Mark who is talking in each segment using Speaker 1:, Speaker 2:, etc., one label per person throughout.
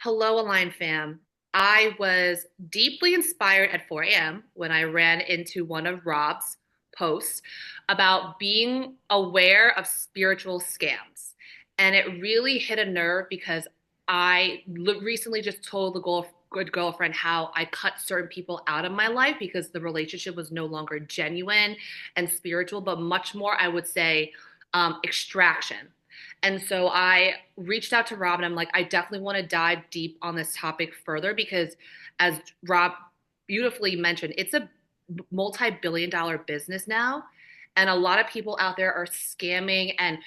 Speaker 1: Hello, Align fam. I was deeply inspired at 4 a.m. when I ran into one of Rob's posts about being aware of spiritual scams. And it really hit a nerve because recently just told the good girlfriend how I cut certain people out of my life because the relationship was no longer genuine and spiritual, but much more, I would say, extraction. And so I reached out to Rob and I'm like, I definitely want to dive deep on this topic further because, as Rob beautifully mentioned, it's a multi billion-dollar business now. And a lot of people out there are scamming and,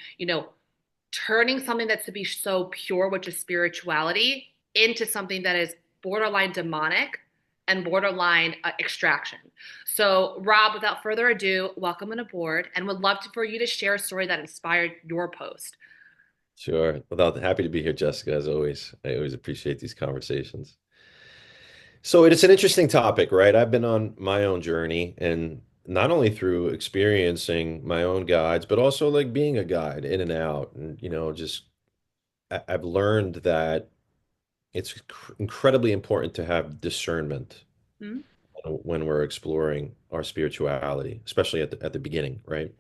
Speaker 1: turning something that's to be so pure, which is spirituality, into something that is borderline demonic and borderline extraction. So, Rob, without further ado, welcome on aboard and would love for you to share a story that inspired your post.
Speaker 2: Sure. Without happy to be here, Jessica, as always. I always appreciate these conversations. So it's an interesting topic, right? I've been on my own journey and not only through experiencing my own guides, but also like being a guide in and out. And, just I've learned that it's incredibly important to have discernment
Speaker 1: Hmm?
Speaker 2: when we're exploring our spirituality, especially at the beginning, right?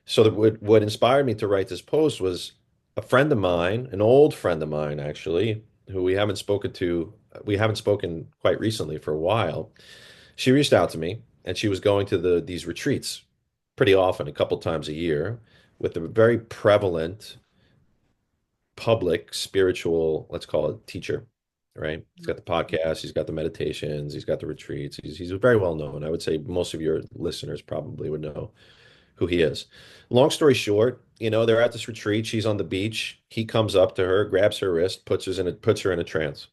Speaker 2: So what inspired me to write this post was a friend of mine, an old friend of mine actually, who we haven't spoken quite recently for a while. She reached out to me and she was going to these retreats pretty often, a couple times a year, with a very prevalent public spiritual, let's call it teacher, right? He's got the podcast, he's got the meditations, he's got the retreats. He's very well known. I would say most of your listeners probably would know who he is. Long story short, they're at this retreat. She's on the beach. He comes up to her, grabs her wrist, puts her in a trance.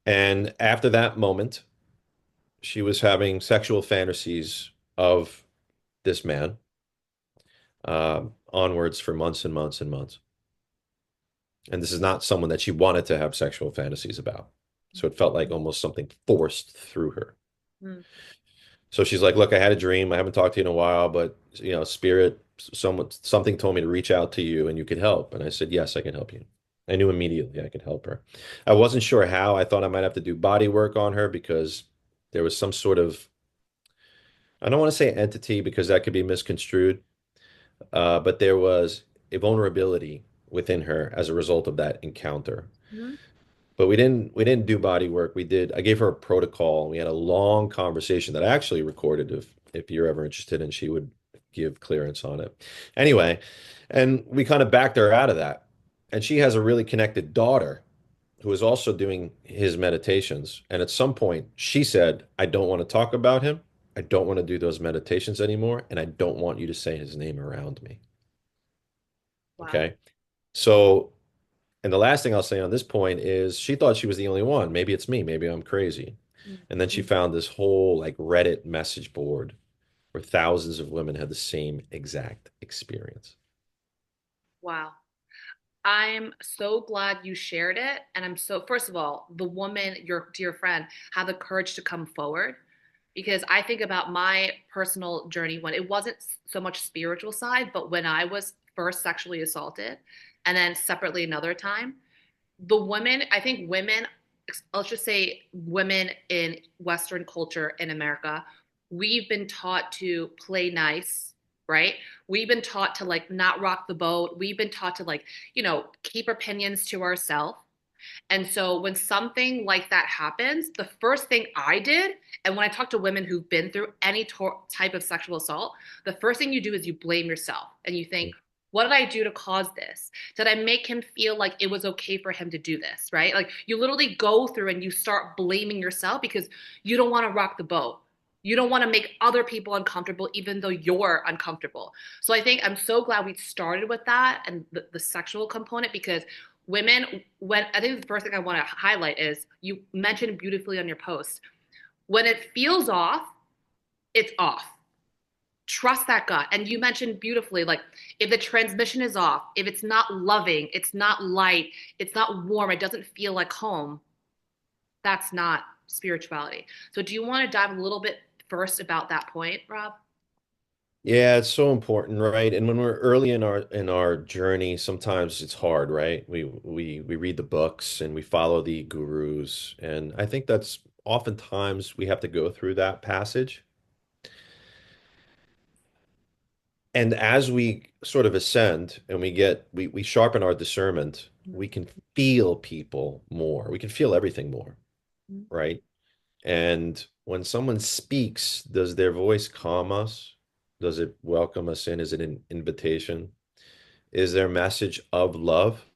Speaker 2: And after that moment, she was having sexual fantasies of this man, onwards for months and months and months. And this is not someone that she wanted to have sexual fantasies about. So it felt like almost something forced through her.
Speaker 1: Mm.
Speaker 2: So she's like, "Look, I had a dream. I haven't talked to you in a while, but spirit, something told me to reach out to you and you could help." And I said, "Yes, I can help you." I knew immediately I could help her. I wasn't sure how. I thought I might have to do body work on her because there was some sort of, I don't want to say entity because that could be misconstrued, but there was a vulnerability within her as a result of that encounter.
Speaker 1: Mhm.
Speaker 2: But we didn't do body work. I gave her a protocol. We had a long conversation that I actually recorded if you're ever interested, and she would give clearance on it. Anyway, and we kind of backed her out of that. And she has a really connected daughter who is also doing his meditations. And at some point, she said, "I don't want to talk about him. I don't want to do those meditations anymore, and I don't want you to say his name around me."
Speaker 1: Wow.
Speaker 2: Okay. So and the last thing I'll say on this point is she thought she was the only one. Maybe it's me. Maybe I'm crazy.
Speaker 1: Mm.
Speaker 2: And then she found this whole like Reddit message board where thousands of women had the same exact experience.
Speaker 1: Wow. I'm so glad you shared it. And first of all, the woman, your dear friend, had the courage to come forward because I think about my personal journey when it wasn't so much spiritual side, but when I was first sexually assaulted and then separately another time, I think women, let's just say women in Western culture in America, we've been taught to play nice, right? We've been taught to like not rock the boat. We've been taught to like, keep opinions to ourselves. And so when something like that happens, the first thing I did, and when I talk to women who've been through any type of sexual assault, the first thing you do is you blame yourself and you think, what did I do to cause this? Did I make him feel like it was okay for him to do this, right? Like you literally go through and you start blaming yourself because you don't want to rock the boat. You don't want to make other people uncomfortable, even though you're uncomfortable. So I think I'm so glad we started with that and the sexual component because women, when I think the first thing I want to highlight is you mentioned beautifully on your post, when it feels off, it's off. Trust that gut. And you mentioned beautifully, like if the transmission is off, if it's not loving, it's not light, it's not warm, it doesn't feel like home, that's not spirituality. So do you want to dive a little bit first about that point, Rob?
Speaker 2: Yeah, it's so important, right? And when we're early in our journey, sometimes it's hard, right? We read the books and we follow the gurus, and I think that's oftentimes we have to go through that passage. And as we sort of ascend and we sharpen our discernment, we can feel people more. We can feel everything more,
Speaker 1: Mhm.
Speaker 2: right? And when someone speaks, does their voice calm us? Does it welcome us in? Is it an invitation? Is their message of love?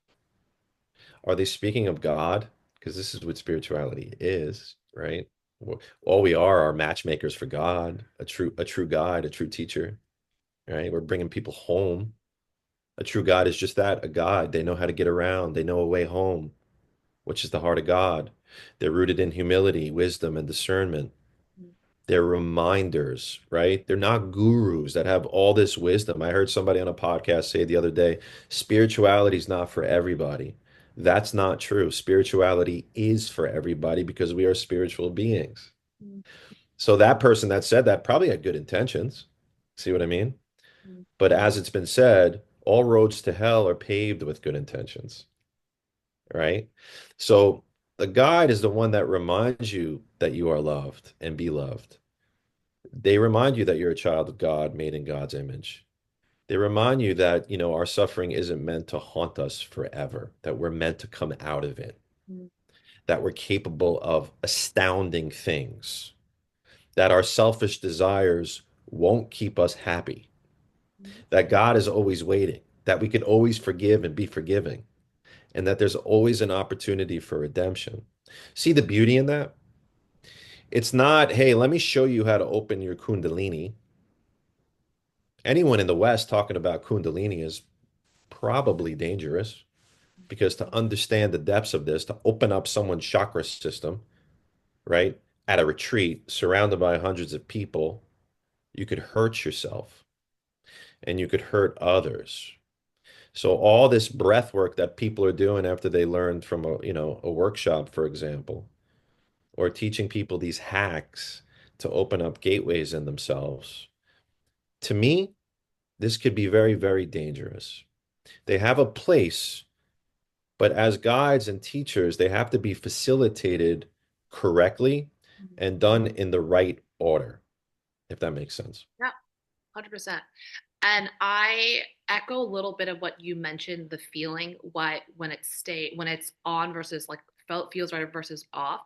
Speaker 2: Are they speaking of God? Because this is what spirituality is, right? All we are matchmakers for God, a true guide, a true teacher, right? We're bringing people home. A true guide is just that, a guide. They know how to get around. They know a way home, which is the heart of God. They're rooted in humility, wisdom, and discernment. They're reminders, right? They're not gurus that have all this wisdom. I heard somebody on a podcast say the other day, spirituality is not for everybody. That's not true. Spirituality is for everybody because we are spiritual beings. So that person that said that probably had good intentions. See what I mean? But as it's been said, all roads to hell are paved with good intentions, right? So the guide is the one that reminds you that you are loved and be loved. They remind you that you're a child of God, made in God's image. They remind you that, our suffering isn't meant to haunt us forever, that we're meant to come out of it, that we're capable of astounding things, that our selfish desires won't keep us happy, that God is always waiting, that we can always forgive and be forgiving, and that there's always an opportunity for redemption. See the beauty in that? It's not, hey, let me show you how to open your Kundalini. Anyone in the West talking about Kundalini is probably dangerous because to understand the depths of this, to open up someone's chakra system, right, at a retreat surrounded by hundreds of people, you could hurt yourself and you could hurt others. So all this breath work that people are doing after they learned from a workshop, for example, or teaching people these hacks to open up gateways in themselves, to me, this could be very, very dangerous. They have a place. But as guides and teachers, they have to be facilitated correctly and done in the right order, if that makes sense.
Speaker 1: Yeah, 100%. And I echo a little bit of what you mentioned, the feeling, what when it's on versus like felt feels right versus off.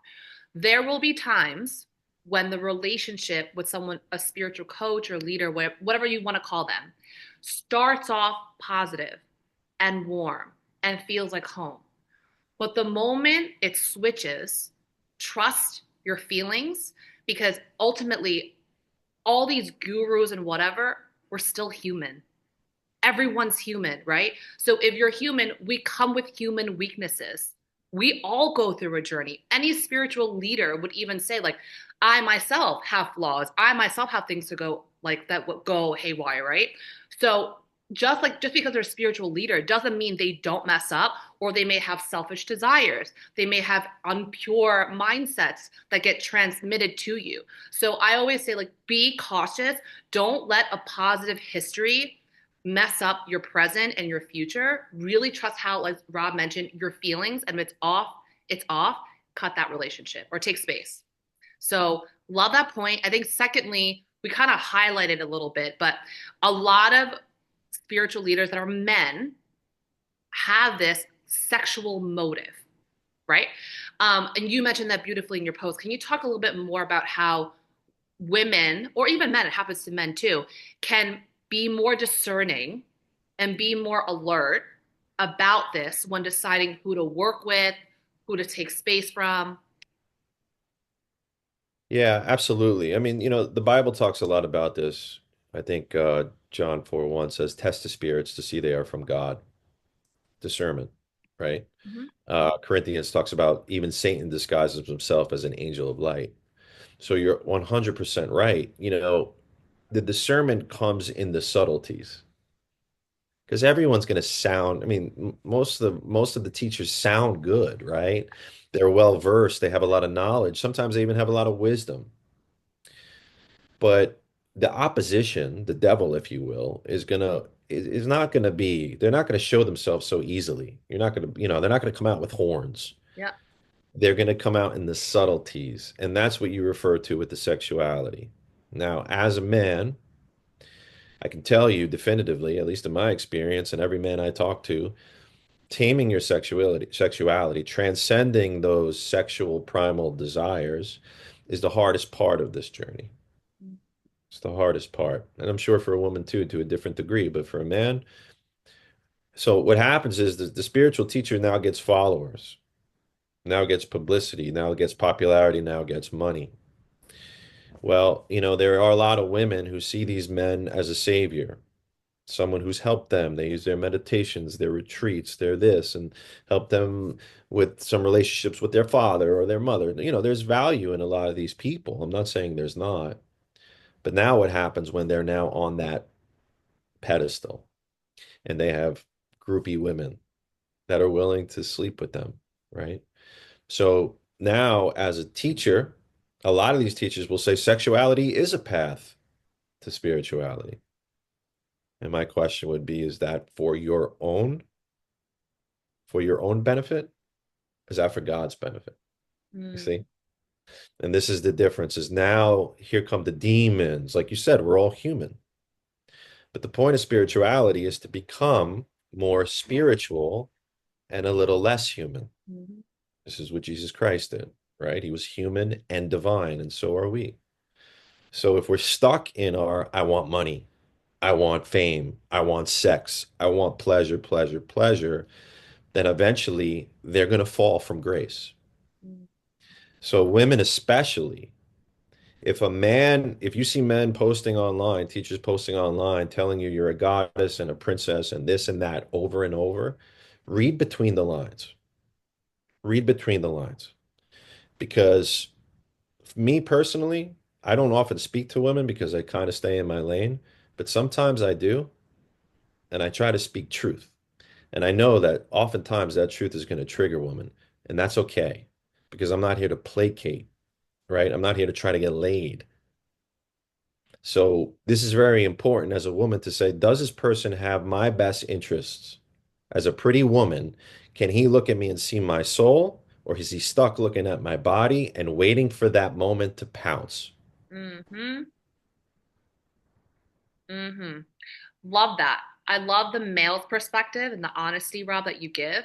Speaker 1: There will be times when the relationship with someone, a spiritual coach or leader, whatever you want to call them, starts off positive and warm and feels like home. But the moment it switches, trust your feelings because ultimately all these gurus and whatever, we're still human. Everyone's human, right? So if you're human, we come with human weaknesses. We all go through a journey. Any spiritual leader would even say, like, I myself have flaws. I myself have things to go like that would go haywire, right? So just because they're a spiritual leader doesn't mean they don't mess up or they may have selfish desires. They may have unpure mindsets that get transmitted to you. So I always say, like, be cautious. Don't let a positive history mess up your present and your future. Really trust how, like Rob mentioned, your feelings, and if it's off, it's off. Cut that relationship or take space. So, love that point. I think, secondly, we kind of highlighted a little bit, but a lot of spiritual leaders that are men have this sexual motive, right? And you mentioned that beautifully in your post. Can you talk a little bit more about how women, or even men, it happens to men too, can be more discerning and be more alert about this when deciding who to work with, who to take space from?
Speaker 2: Yeah, absolutely. I mean, the Bible talks a lot about this. I think John 4:1 says, test the spirits to see they are from God. Discernment, right?
Speaker 1: Mhm.
Speaker 2: Corinthians talks about even Satan disguises himself as an angel of light. So you're 100% right. The discernment comes in the subtleties because everyone's going to sound, I mean, most of the teachers sound good, right? They're well versed, they have a lot of knowledge, sometimes they even have a lot of wisdom. But the opposition, the devil, if you will, is not gonna be, they're not gonna show themselves so easily. You're not gonna, they're not gonna come out with horns.
Speaker 1: Yeah.
Speaker 2: They're gonna come out in the subtleties, and that's what you refer to with the sexuality. Now, as a man, I can tell you definitively, at least in my experience, and every man I talk to, taming your sexuality, transcending those sexual primal desires is the hardest part of this journey. It's the hardest part. And I'm sure for a woman too, to a different degree, but for a man. So what happens is the spiritual teacher now gets followers, now gets publicity, now gets popularity, now gets money. Well, there are a lot of women who see these men as a savior, someone who's helped them. They use their meditations, their retreats, their this, and help them with some relationships with their father or their mother. There's value in a lot of these people. I'm not saying there's not. But now what happens when they're now on that pedestal and they have groupie women that are willing to sleep with them, right? So now, as a teacher, a lot of these teachers will say sexuality is a path to spirituality. And my question would be, is that for your own benefit? Is that for God's benefit? You
Speaker 1: Mm,
Speaker 2: see? And this is the difference is now here come the demons. Like you said, we're all human. But the point of spirituality is to become more spiritual and a little less human.
Speaker 1: mhm,
Speaker 2: This is what Jesus Christ did, right? He was human and divine, and so are we. So if we're stuck in our, I want money, I want fame, I want sex, I want pleasure, pleasure, pleasure, then eventually they're going to fall from grace.
Speaker 1: mm,
Speaker 2: So women especially, if you see men posting online, teachers posting online, telling you you're a goddess and a princess and this and that over and over, read between the lines. Read between the lines. Because me personally, I don't often speak to women because I kind of stay in my lane, but sometimes I do, and I try to speak truth. And I know that oftentimes that truth is going to trigger women, and that's okay because I'm not here to placate, right? I'm not here to try to get laid. So this is very important as a woman to say, does this person have my best interests? As a pretty woman, can he look at me and see my soul, or is he stuck looking at my body and waiting for that moment to pounce?
Speaker 1: mhm, mhm. Love that. I love the male's perspective and the honesty, Rob, that you give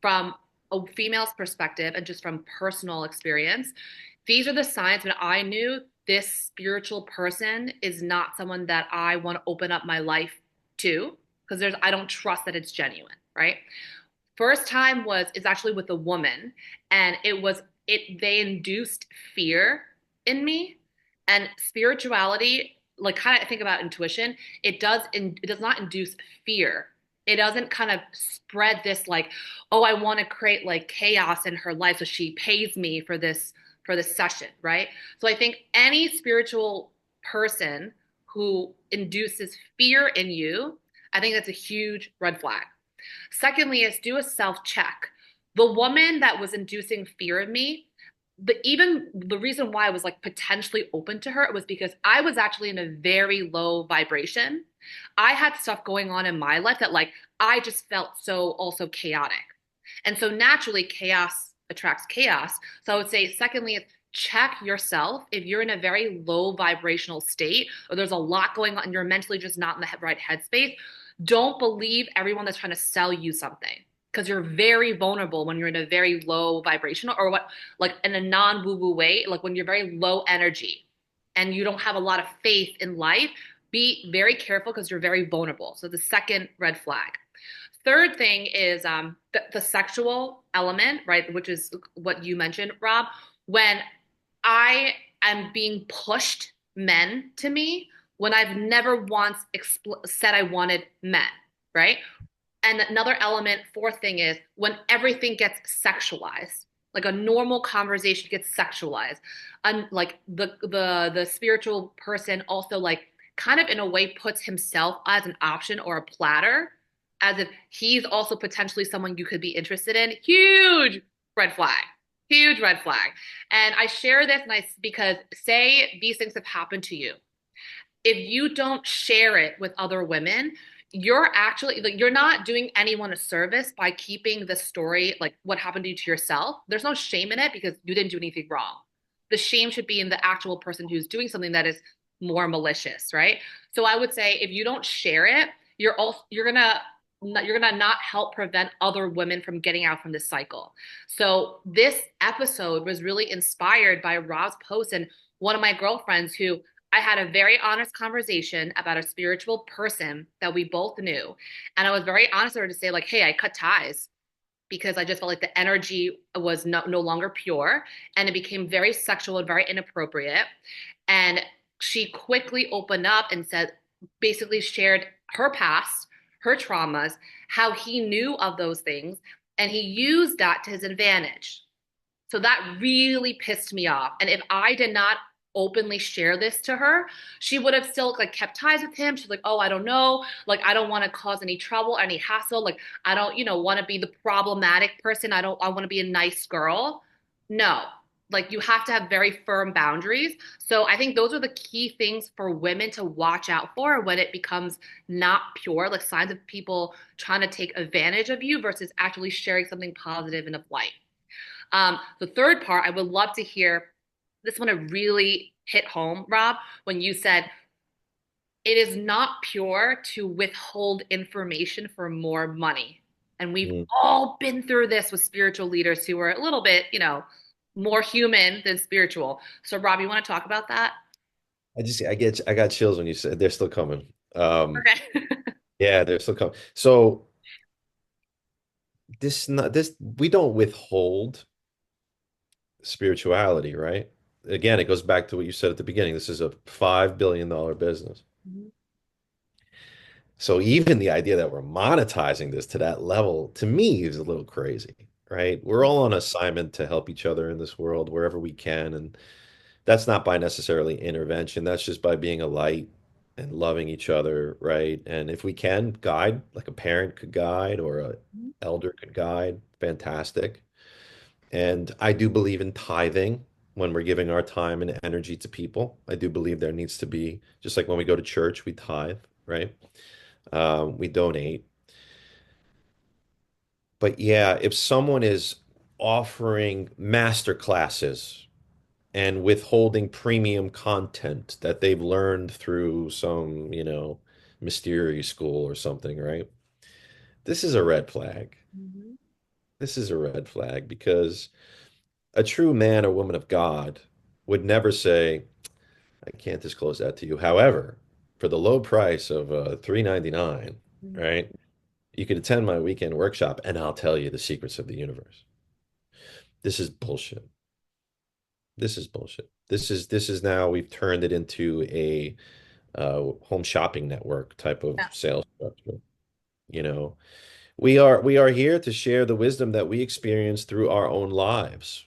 Speaker 1: from a female's perspective and just from personal experience. These are the signs when I knew this spiritual person is not someone that I want to open up my life to because I don't trust that it's genuine, right? First time was is actually with a woman, and they induced fear in me. And spirituality, like kind of think about intuition, it does not induce fear. It doesn't kind of spread this like, oh, I want to create like chaos in her life, so she pays me for this session, right? So I think any spiritual person who induces fear in you, I think that's a huge red flag. Secondly, is do a self check. The woman that was inducing fear in me, even the reason why I was like potentially open to her, it was because I was actually in a very low vibration. I had stuff going on in my life that like I just felt so also chaotic. And so naturally chaos attracts chaos. So I would say secondly, check yourself if you're in a very low vibrational state or there's a lot going on and you're mentally just not in the right headspace. Don't believe everyone that's trying to sell you something because you're very vulnerable when you're in a very low vibrational or what like in a non woo woo way, like when you're very low energy and you don't have a lot of faith in life. Be very careful because you're very vulnerable. So the second red flag. Third thing is the sexual element, right? Which is what you mentioned, Rob. When I am being pushed men to me when I've never once said I wanted men, right? And another element, fourth thing is when everything gets sexualized, like a normal conversation gets sexualized, and like the spiritual person also like kind of in a way puts himself as an option or a platter, as if he's also potentially someone you could be interested in. Huge red flag. Huge red flag. And I share this because say these things have happened to you if you don't share it with other women, you're actually like you're not doing anyone a service by keeping the story like what happened to you to yourself. There's no shame in it because you didn't do anything wrong. The shame should be in the actual person who's doing something that is more malicious, right? So I would say if you don't share it, you're gonna not help prevent other women from getting out from this cycle. So this episode was really inspired by Rob's post and one of my girlfriends who I had a very honest conversation about a spiritual person that we both knew. And I was very honest with her to say, like, hey, I cut ties because I just felt like the energy was no longer pure and it became very sexual and very inappropriate. And she quickly opened up and said, basically shared her past, her traumas, how he knew of those things, and he used that to his advantage. So that really pissed me off. And if I did not openly share this to her, she would have still like kept ties with him. She's like, "Oh, I don't know. Like I don't want to cause any trouble, any hassle. Like I don't, want to be the problematic person. I want to be a nice girl." No. Like you have to have very firm boundaries. So I think those are the key things for women to watch out for when it becomes not pure, like signs of people trying to take advantage of you versus actually sharing something positive and of light. The third part, I would love to hear this one. It really hit home, Rob, when you said it is not pure to withhold information for more money. And we've
Speaker 2: Mm.
Speaker 1: all been through this with spiritual leaders who are a little bit, more human than spiritual. So, Rob, you want to talk about that?
Speaker 2: I got chills when you said they're still coming.
Speaker 1: Okay.
Speaker 2: Yeah, they're still coming. So this we don't withhold spirituality, right? Again, it goes back to what you said at the beginning. This is a $5 billion business.
Speaker 1: Mhm.
Speaker 2: So even the idea that we're monetizing this to that level, to me, is a little crazy, right? We're all on assignment to help each other in this world wherever we can, and that's not by necessarily intervention. That's just by being a light and loving each other, right? And if we can guide, like a parent could guide or a elder could guide, fantastic. And I do believe in tithing when we're giving our time and energy to people. I do believe there needs to be, just like when we go to church, we tithe, right? We donate. But yeah, if someone is offering master classes and withholding premium content that they've learned through some, mystery school or something, right? This is a red flag.
Speaker 1: Mhm.
Speaker 2: This is a red flag because a true man or woman of God would never say, I can't disclose that to you. However, for the low price of $3.99,
Speaker 1: Mhm.
Speaker 2: right, you could attend my weekend workshop and I'll tell you the secrets of the universe. This is bullshit. This is bullshit. This is now we've turned it into a home shopping network type of
Speaker 1: Yeah.
Speaker 2: sales structure. You know, we are here to share the wisdom that we experience through our own lives.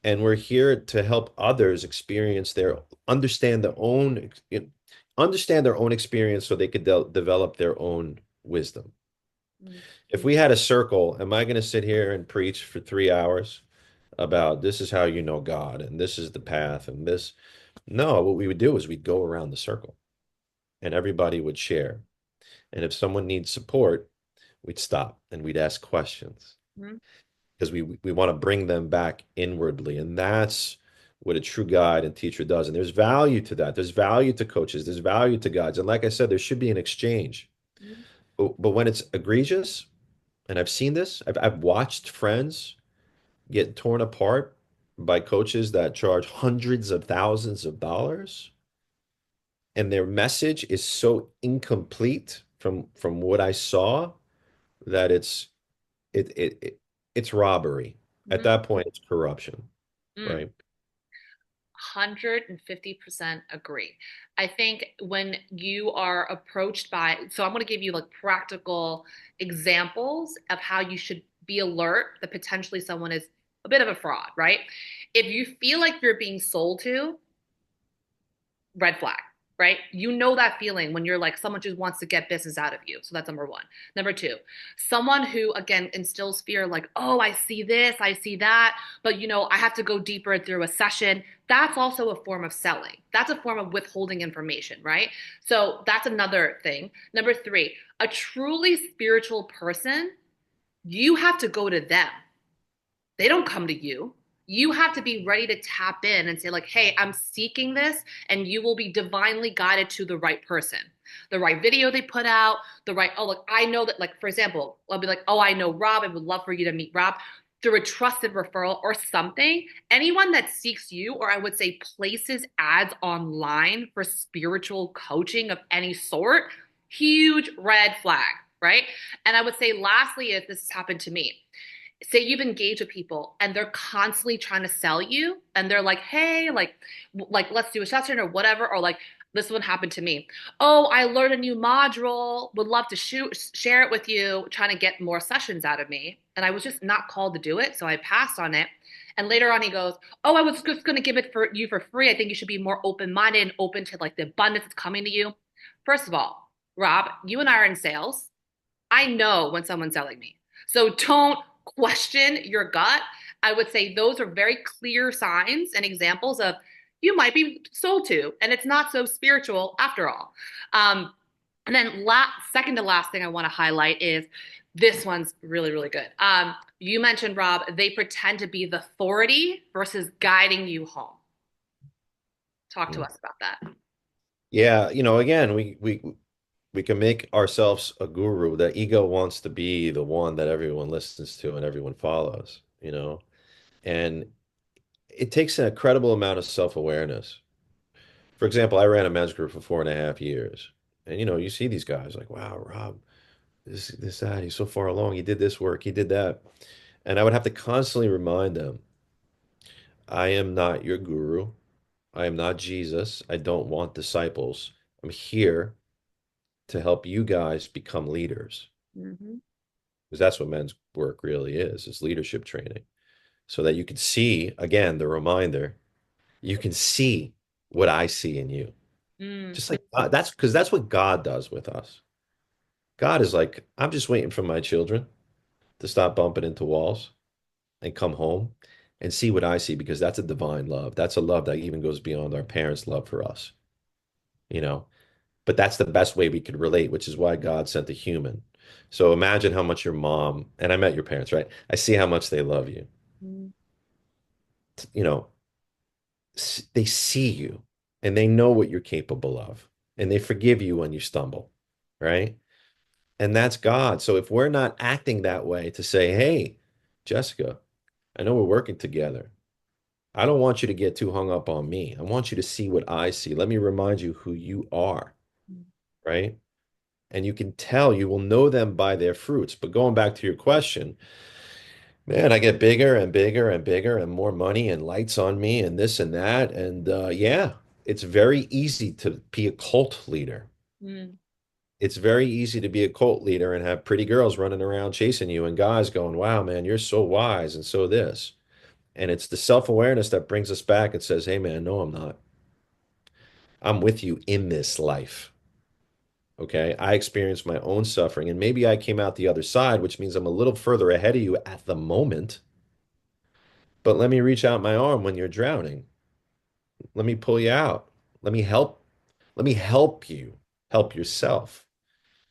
Speaker 2: And we're here to help others experience their understand their own understand their own experience so they could develop their own wisdom.
Speaker 1: Mhm.
Speaker 2: If we had a circle, am I going to sit here and preach for 3 hours about this is how you know God and this is the path and this? No, what we would do is we'd go around the circle and everybody would share. And if someone needs support, we'd stop and we'd ask questions
Speaker 1: Mhm.
Speaker 2: because we want to bring them back inwardly. And that's what a true guide and teacher does. And there's value to that. There's value to coaches. There's value to guides. And like I said, there should be an exchange.
Speaker 1: Mhm.
Speaker 2: But when it's egregious, and I've seen this, I've watched friends get torn apart by coaches that charge hundreds of thousands of dollars, and their message is so incomplete from what I saw that it's robbery. At
Speaker 1: Mhm.
Speaker 2: that point, it's corruption,
Speaker 1: Mhm.
Speaker 2: right?
Speaker 1: 150% agree. I think when you are approached by, so I'm going to give you like practical examples of how you should be alert that potentially someone is a bit of a fraud, right? If you feel like you're being sold to, red flag, right? You know that feeling when you're like someone just wants to get business out of you. So that's number one. Number two, someone who again instills fear, like, oh, I see this, I see that, but I have to go deeper through a session. That's also a form of selling. That's a form of withholding information, right? So that's another thing. Number three, a truly spiritual person, you have to go to them. They don't come to you. You have to be ready to tap in and say, like, hey, I'm seeking this, and you will be divinely guided to the right person. The right video they put out, the right, oh, look, I know that, like, for example, I'll be like, oh, I know Rob. I would love for you to meet Rob through a trusted referral or something. Anyone that seeks you, or I would say places ads online for spiritual coaching of any sort, huge red flag, right? And I would say, lastly, if this has happened to me, say you've engaged with people and they're constantly trying to sell you and they're like, hey, like let's do a session or whatever, or like this one happened to me. Oh, I learned a new module, would love to share it with you, trying to get more sessions out of me. And I was just not called to do it, so I passed on it. And later on he goes, oh, I was just going to give it for you for free. I think you should be more open-minded and open to like the abundance that's coming to you. First of all, Rob, you and I are in sales. I know when someone's selling me. So don't question your gut. I would say those are very clear signs and examples of you might be sold to, and it's not so spiritual after all. And then second to last thing I want to highlight is this one's really, really good. You mentioned, Rob, they pretend to be the authority versus guiding you home. Talk to
Speaker 2: Mm.
Speaker 1: us about that.
Speaker 2: Yeah, again, we can make ourselves a guru. The ego wants to be the one that everyone listens to and everyone follows. And it takes an incredible amount of self-awareness. For example, I ran a men's group for 4.5 years. And you see these guys like, wow, Rob, that, he's so far along. He did this work, he did that. And I would have to constantly remind them, I am not your guru. I am not Jesus. I don't want disciples. I'm here to help you guys become leaders.
Speaker 1: Mm-hmm.
Speaker 2: Because that's what men's work really is leadership training. So that you can see, again, the reminder, you can see what I see in you.
Speaker 1: Mm,
Speaker 2: Just like that's because that's what God does with us. God is like, I'm just waiting for my children to stop bumping into walls and come home and see what I see because that's a divine love. That's a love that even goes beyond our parents' love for us, you know. But that's the best way we could relate, which is why God sent a human. So imagine how much your mom, and I met your parents, right? I see how much they love you.
Speaker 1: mm,
Speaker 2: You know, they see you and they know what you're capable of and they forgive you when you stumble, right? And that's God. So if we're not acting that way to say, hey, Jessica, I know we're working together. I don't want you to get too hung up on me. I want you to see what I see. Let me remind you who you are,
Speaker 1: mm,
Speaker 2: right? And you can tell, you will know them by their fruits. But going back to your question, man, I get bigger and bigger and bigger and more money and lights on me and this and that. And yeah, it's very easy to be a cult leader.
Speaker 1: mm,
Speaker 2: It's very easy to be a cult leader and have pretty girls running around chasing you and guys going, wow, man, you're so wise and so this. And it's the self-awareness that brings us back and says, hey, man, no, I'm not. I'm with you in this life. Okay. I experienced my own suffering and maybe I came out the other side, which means I'm a little further ahead of you at the moment. But let me reach out my arm when you're drowning. Let me pull you out. Let me help. Let me help you help yourself,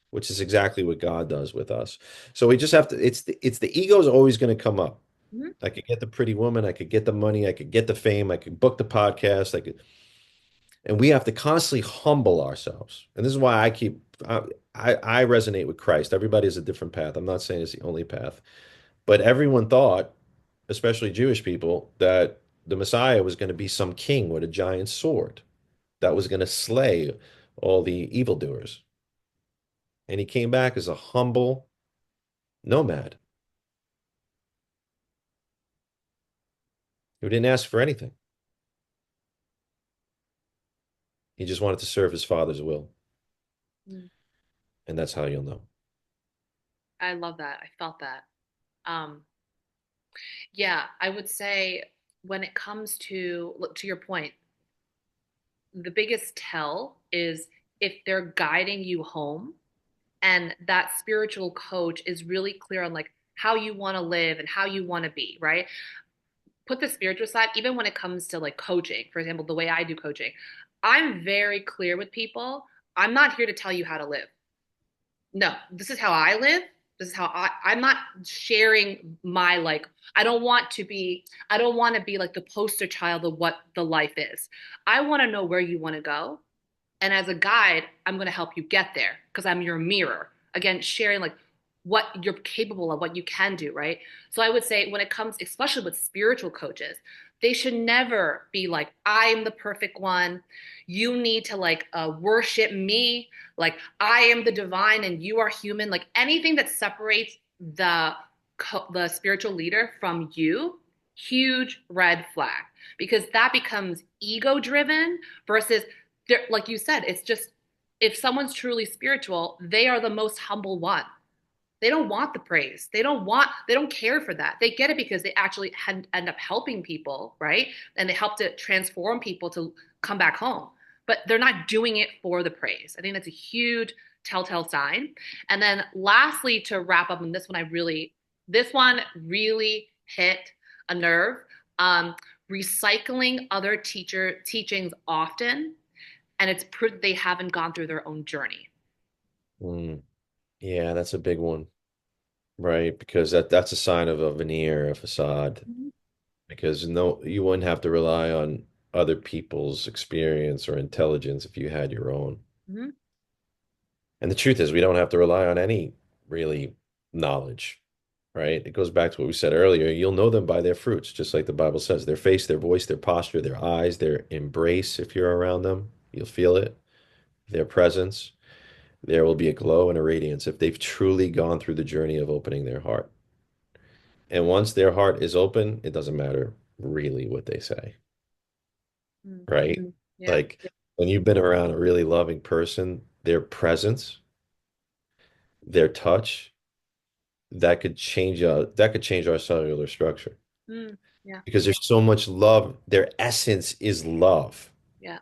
Speaker 2: which is exactly what God does with us. So we just have to, it's the ego is always going to come up.
Speaker 1: mm,
Speaker 2: I could get the pretty woman, I could get the money, I could get the fame, I could book the podcast, and we have to constantly humble ourselves. And this is why I resonate with Christ. Everybody has a different path. I'm not saying it's the only path, but everyone thought, especially Jewish people, that the Messiah was going to be some king with a giant sword that was going to slay all the evildoers. And he came back as a humble nomad who didn't ask for anything. He just wanted to serve his father's will.
Speaker 1: mm.
Speaker 2: And that's how you'll know.
Speaker 1: I love that. I felt that. Um, yeah, I would say when it comes to, look, to your point, the biggest tell is if they're guiding you home and that spiritual coach is really clear on like how you want to live and how you want to be, right? Put the spiritual side, even when it comes to like coaching, for example, the way I do coaching, I'm very clear with people. I'm not here to tell you how to live. No, this is how I live. This is how I'm not sharing my like, I don't want to be like the poster child of what the life is. I want to know where you want to go. And as a guide, I'm going to help you get there because I'm your mirror. Again, sharing like what you're capable of, what you can do, right? So I would say when it comes, especially with spiritual coaches, they should never be like, I'm the perfect one. You need to like worship me. Like I am the divine and you are human. Like anything that separates the the spiritual leader from you, huge red flag because that becomes ego driven versus like you said, it's just if someone's truly spiritual, they are the most humble one. They don't want the praise. They don't care for that. They get it because they actually end up helping people, right? And they help to transform people to come back home. But they're not doing it for the praise. I think that's a huge telltale sign. And then lastly, to wrap up on this one really hit a nerve. Um, Recycling other teachings often and it's proof they haven't gone through their own journey.
Speaker 2: Mm, yeah, that's a big one, right? Because that's a sign of a veneer, a facade.
Speaker 1: Mm-hmm.
Speaker 2: Because no, you wouldn't have to rely on other people's experience or intelligence if you had your own.
Speaker 1: Mm-hmm.
Speaker 2: And the truth is, we don't have to rely on any really knowledge, right? It goes back to what we said earlier. You'll know them by their fruits, just like the Bible says, their face, their voice, their posture, their eyes, their embrace. If you're around them, you'll feel it, their presence. There will be a glow and a radiance if they've truly gone through the journey of opening their heart. And once their heart is open, it doesn't matter really what they say, right?
Speaker 1: Yeah.
Speaker 2: Like when you've been around a really loving person, their presence, their touch, that could change our cellular structure
Speaker 1: Mm, yeah.
Speaker 2: because there's so much love. Their essence is love.
Speaker 1: Yeah.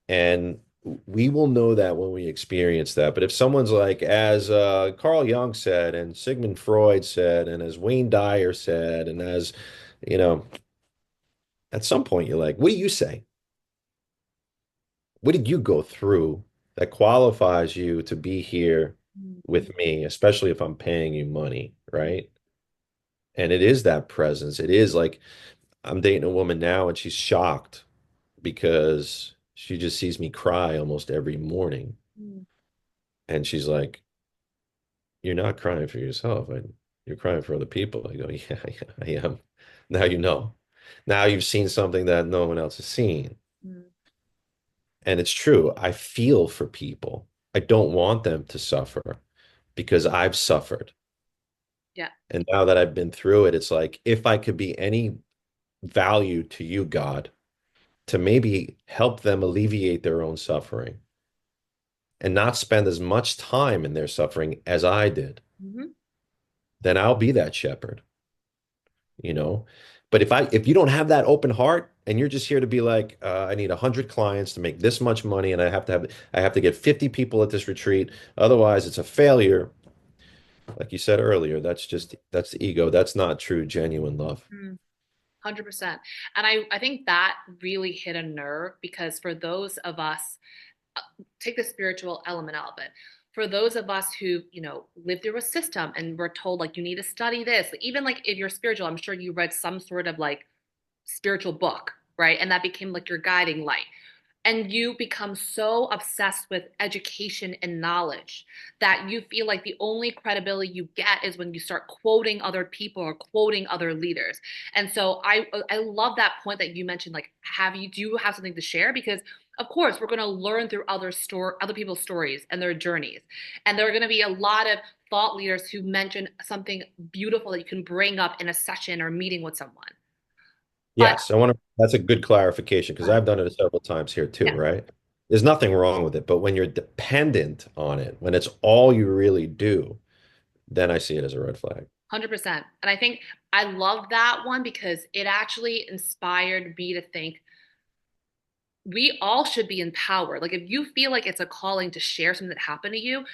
Speaker 2: And we will know that when we experience that. But if someone's like, as Carl Jung said, and Sigmund Freud said, and as Wayne Dyer said, and as, you know, at some point you're like, what do you say? What did you go through that qualifies you to be here
Speaker 1: Mm-hmm.
Speaker 2: with me, especially if I'm paying you money, right? And it is that presence. It is like I'm dating a woman now and she's shocked because she just sees me cry almost every morning. And she's like, you're not crying for yourself. You're crying for other people. I go, yeah, yeah, I am. Now you know. Now you've seen something that no one else has seen.
Speaker 1: Mm-hmm.
Speaker 2: And it's true. I feel for people. I don't want them to suffer because I've suffered.
Speaker 1: Yeah.
Speaker 2: And now that I've been through it, it's like if I could be any value to you, God, to maybe help them alleviate their own suffering and not spend as much time in their suffering as I did,
Speaker 1: Mm-hmm.
Speaker 2: then I'll be that shepherd, you know? But if you don't have that open heart and you're just here to be like, I need 100 clients to make this much money and I have to get 50 people at this retreat, otherwise it's a failure. Like you said earlier, that's the ego. That's not true, genuine love.
Speaker 1: 100%. And I think that really hit a nerve because for those of us, take the spiritual element out of it. For those of us who, live through a system and we're told like you need to study this, even like if you're spiritual, I'm sure you read some sort of like spiritual book, right? And that became like your guiding light. And you become so obsessed with education and knowledge that you feel like the only credibility you get is when you start quoting other people or quoting other leaders. And so I love that point that you mentioned, like, do you have something to share? Because of course we're going to learn through other people's stories and their journeys. And there are going to be a lot of thought leaders who mention something beautiful that you can bring up in a session or meeting with someone. But
Speaker 2: Yes, that's a good clarification because I've done it several times here too,
Speaker 1: yeah,
Speaker 2: right? There's nothing wrong with it, but when you're dependent on it, when it's all you really do, then I see it as a red flag.
Speaker 1: 100%. And I think I love that one because it actually inspired me to think we all should be empowered. Like if you feel like it's a calling to share something that happened to you,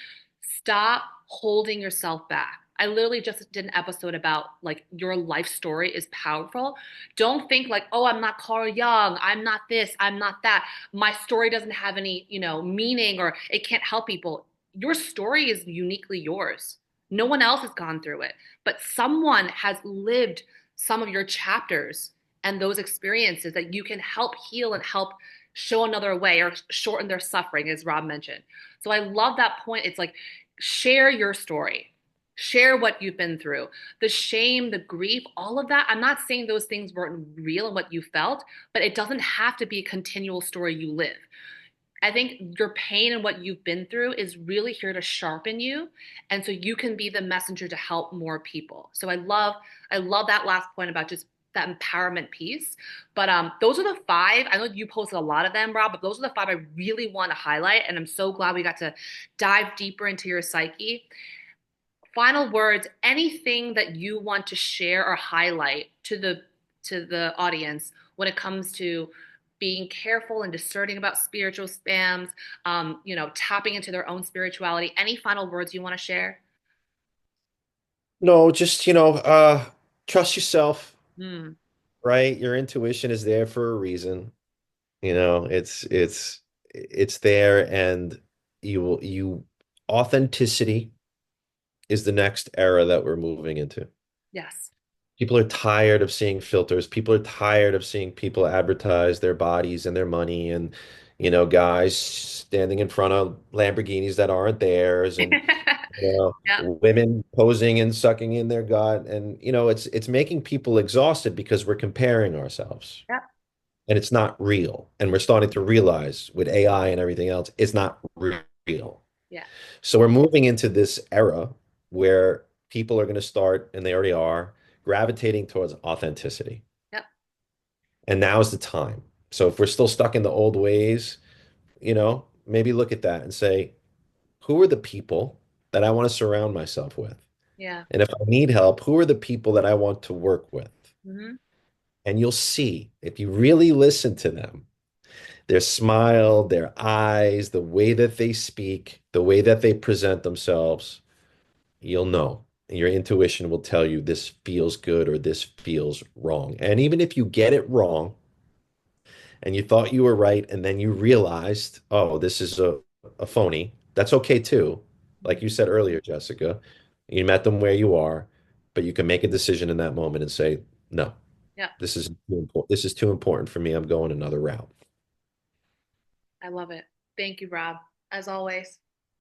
Speaker 1: stop holding yourself back. I literally just did an episode about like your life story is powerful. Don't think like, oh, I'm not Carl Jung. I'm not this. I'm not that. My story doesn't have any, meaning or it can't help people. Your story is uniquely yours. No one else has gone through it, but someone has lived some of your chapters and those experiences that you can help heal and help show another way or shorten their suffering, as Rob mentioned. So I love that point. It's like, share your story, share what you've been through, the shame, the grief, all of that. I'm not saying those things weren't real and what you felt, but it doesn't have to be a continual story you live. I think your pain and what you've been through is really here to sharpen you, and so you can be the messenger to help more people. So I love that last point about just that empowerment piece. But those are the five. I know you posted a lot of them, Rob, but those are the five I really want to highlight, and I'm so glad we got to dive deeper into your psyche. Final words, anything that you want to share or highlight to the audience when it comes to being careful and discerning about spiritual spams, tapping into their own spirituality. Any final words you want to share?
Speaker 2: No, just, trust yourself,
Speaker 1: Hmm.
Speaker 2: right? Your intuition is there for a reason. It's there, and you authenticity is the next era that we're moving into.
Speaker 1: Yes.
Speaker 2: People are tired of seeing filters. People are tired of seeing people advertise their bodies and their money and, guys standing in front of Lamborghinis that aren't theirs and,
Speaker 1: Yep.
Speaker 2: women posing and sucking in their gut. And, it's making people exhausted because we're comparing ourselves
Speaker 1: Yep.
Speaker 2: and it's not real. And we're starting to realize with AI and everything else, it's not real.
Speaker 1: Yeah.
Speaker 2: So we're moving into this era where people are going to start, and they already are, gravitating towards authenticity.
Speaker 1: Yep.
Speaker 2: And now's the time. So if we're still stuck in the old ways, maybe look at that and say, who are the people that I want to surround myself with?
Speaker 1: Yeah.
Speaker 2: And if I need help, who are the people that I want to work with?
Speaker 1: Hmm.
Speaker 2: And you'll see if you really listen to them, their smile, their eyes, the way that they speak, the way that they present themselves, you'll know. Your intuition will tell you this feels good or this feels wrong. And even if you get it wrong and you thought you were right and then you realized, oh, this is a phony, that's okay too. Like you said earlier, Jessica, you met them where you are, but you can make a decision in that moment and say, no,
Speaker 1: Yep.
Speaker 2: this is too important. This is too important for me. I'm going another route.
Speaker 1: I love it. Thank you, Rob, as always.